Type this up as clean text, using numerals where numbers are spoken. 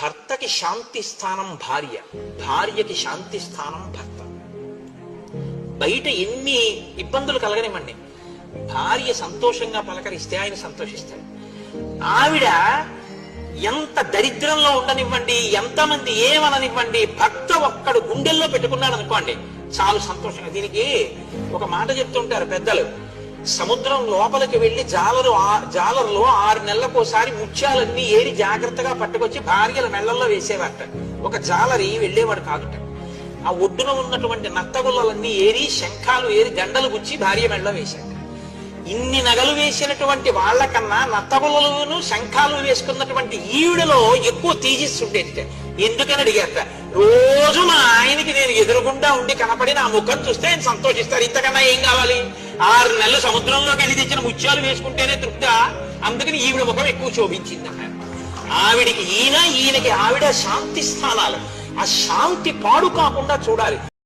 భర్తకి శాంతి స్థానం భార్య, భార్యకి శాంతి స్థానం భర్త. బయట ఎన్ని ఇబ్బందులు కలగనివ్వండి, భార్య సంతోషంగా పలకరిస్తే ఆయన సంతోషిస్తాడు. ఆవిడ ఎంత దరిద్రంలో ఉండనివ్వండి, ఎంతమంది ఏమననివ్వండి, భర్త ఒక్కడు గుండెల్లో పెట్టుకున్నాడు అనుకోండి చాలు సంతోషంగా. దీనికి ఒక మాట చెప్తుంటారు పెద్దలు, సముద్రం లోపలికి వెళ్లి జాలరులో 6 నెలలకోసారి ముత్యాలన్నీ ఏరి జాగ్రత్తగా పట్టుకొచ్చి భార్యల మెళ్లల్లో వేసేవారట. ఒక జాలరి వెళ్లేవాడు కాదుట. ఆ ఒడ్డున ఉన్నటువంటి నత్తగుల్లలన్నీ ఏరి, శంఖాలు ఏరి, గండలు గుచ్చి భార్య మెళ్ళ వేశాడు. ఇన్ని నగలు వేసినటువంటి వాళ్ళకన్నా నత్తగుల్లలను శంఖాలు వేసుకున్నటువంటి ఈవిడలో ఎక్కువ తేజస్సుండేట. ఎందుకని అడిగారట. రోజు మా ఆయనకి నేను ఎదురుగుండా ఉండి కనపడి నా ముఖం చూస్తే ఆయన సంతోషిస్తారు. ఇంతకన్నా ఏం కావాలి? 6 నెలలు సముద్రంలోకి వెళ్ళి తెచ్చిన ముత్యాలు వేసుకుంటేనే తృప్త. అందుకని ఈవిడ ముఖం ఎక్కువ శోభించింది. ఆవిడికి ఈయనకి ఆవిడ శాంతి స్థానాలు. ఆ శాంతి పాడు కాకుండా చూడాలి.